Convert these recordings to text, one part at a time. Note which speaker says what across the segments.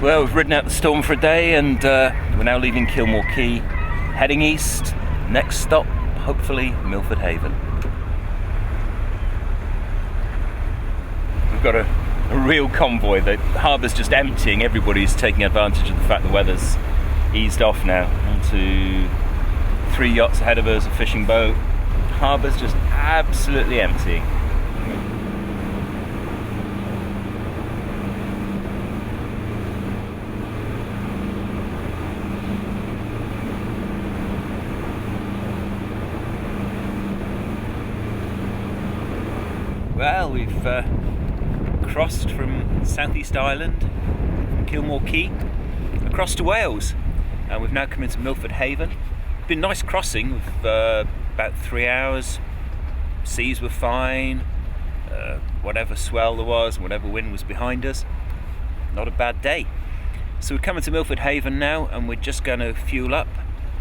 Speaker 1: Well, we've ridden out the storm for a day and we're now leaving Kilmore Quay, heading east. Next stop, hopefully, Milford Haven. We've got a real convoy. The harbour's just emptying. Everybody's taking advantage of the fact the weather's eased off now. Onto 3 yachts ahead of us, a fishing boat. Harbour's just absolutely emptying. Well, we've crossed from Southeast Island, from Kilmore Quay, across to Wales, and we've now come into Milford Haven. It's been a nice crossing, with about 3 hours. Seas were fine, whatever swell there was, whatever wind was behind us, not a bad day. So we're coming to Milford Haven now, and we're just going to fuel up,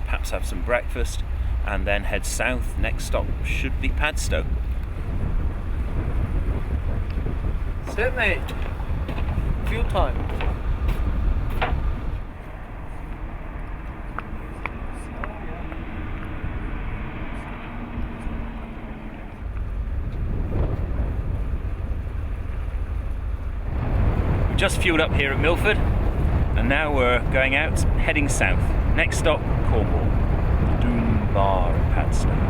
Speaker 1: perhaps have some breakfast, and then head south. Next stop should be Padstow.
Speaker 2: Sit, mate. Fuel time.
Speaker 1: We just fueled up here at Milford, and now we're going out, heading south. Next stop, Cornwall. The Doom Bar at Padstow.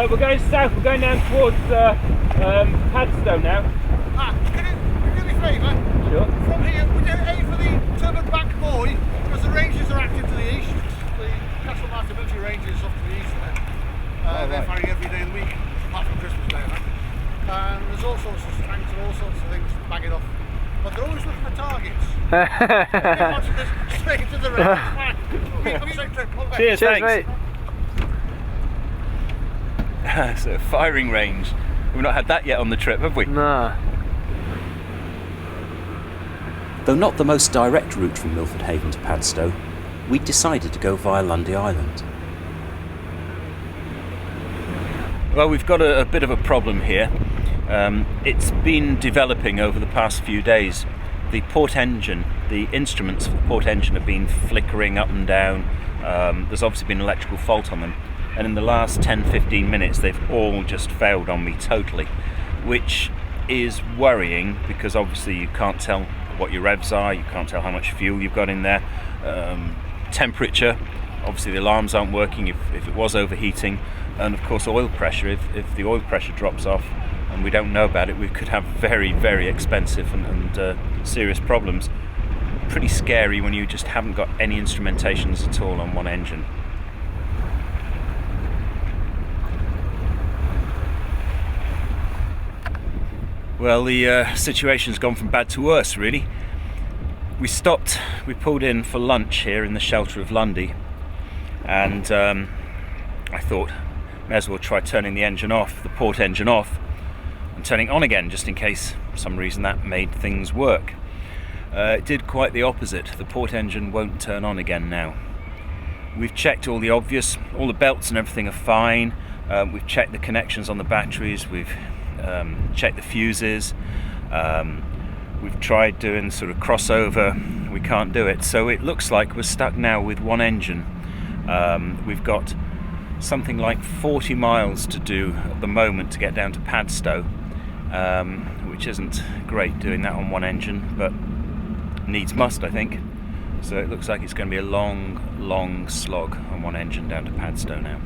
Speaker 1: We're going south, we're going down towards Padstow now.
Speaker 3: Can you do me a favour?
Speaker 1: Sure.
Speaker 3: From here, would you aim for the Turbot Back Buoy, because the Rangers are active to the east. The Castle Master Military Rangers off to the east there. They're firing every day of the week, apart from Christmas Day. And there's all sorts of tanks and all sorts of things banging off. But they're always looking for targets. Straight to the right.
Speaker 1: Cheers, thanks.
Speaker 2: Mate.
Speaker 1: So, a firing range. We've not had that yet on the trip, have we?
Speaker 2: Nah.
Speaker 4: Though not the most direct route from Milford Haven to Padstow, we decided to go via Lundy Island.
Speaker 1: Well, we've got a bit of a problem here. It's been developing over the past few days. The port engine, the instruments for the port engine have been flickering up and down. There's obviously been an electrical fault on them. And in the last 10-15 minutes they've all just failed on me totally, which is worrying because obviously you can't tell what your revs are, you can't tell how much fuel you've got in there, temperature, obviously the alarms aren't working if it was overheating, and of course oil pressure. If the oil pressure drops off and we don't know about it, we could have very, very expensive and serious problems. Pretty scary when you just haven't got any instrumentations at all on one engine. Well, the situation's gone from bad to worse, really. We pulled in for lunch here in the shelter of Lundy, and I thought, may as well try turning the engine off, the port engine off, and turning it on again, just in case for some reason that made things work. It did quite the opposite. The port engine won't turn on again now. We've checked all the obvious, all the belts and everything are fine. We've checked the connections on the batteries, we've checked the fuses, we've tried doing sort of crossover, we can't do it. So it looks like we're stuck now with one engine. We've got something like 40 miles to do at the moment to get down to Padstow, which isn't great doing that on one engine, but needs must, I think. So it looks like it's going to be a long slog on one engine down to Padstow now.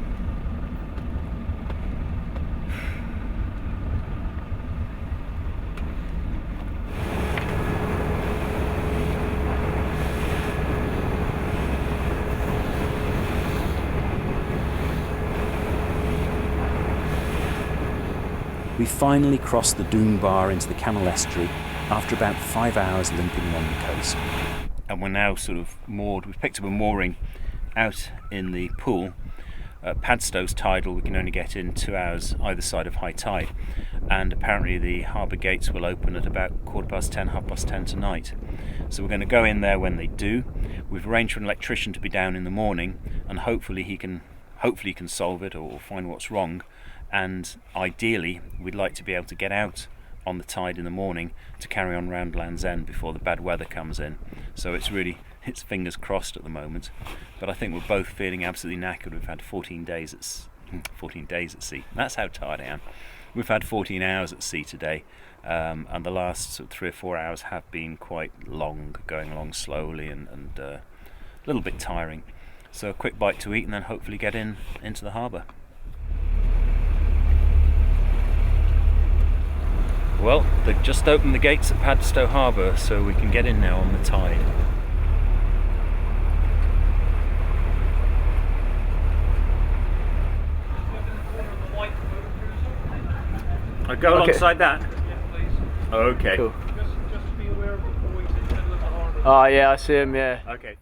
Speaker 4: We finally crossed the Doom Bar into the Camel Estuary after about 5 hours limping along the coast.
Speaker 1: And we're now sort of moored. We've picked up a mooring out in the pool. Padstow's tidal, we can only get in 2 hours either side of high tide, and apparently the harbour gates will open at about 10:15, 10:30 tonight. So we're going to go in there when they do. We've arranged for an electrician to be down in the morning, and hopefully he can solve it or find what's wrong. And ideally, we'd like to be able to get out on the tide in the morning to carry on round Land's End before the bad weather comes in. So it's fingers crossed at the moment, but I think we're both feeling absolutely knackered. We've had 14 days at sea. That's how tired I am. We've had 14 hours at sea today, and the last sort of 3 or 4 hours have been quite long, going along slowly and a little bit tiring. So a quick bite to eat and then hopefully get into the harbour. Well, they've just opened the gates at Padstow Harbour, so we can get in now on the tide. I'll go alongside that? Okay.
Speaker 2: Cool.
Speaker 3: Just be aware of the buoys in the middle of the harbour.
Speaker 2: Oh yeah, I see him, yeah.
Speaker 1: Okay.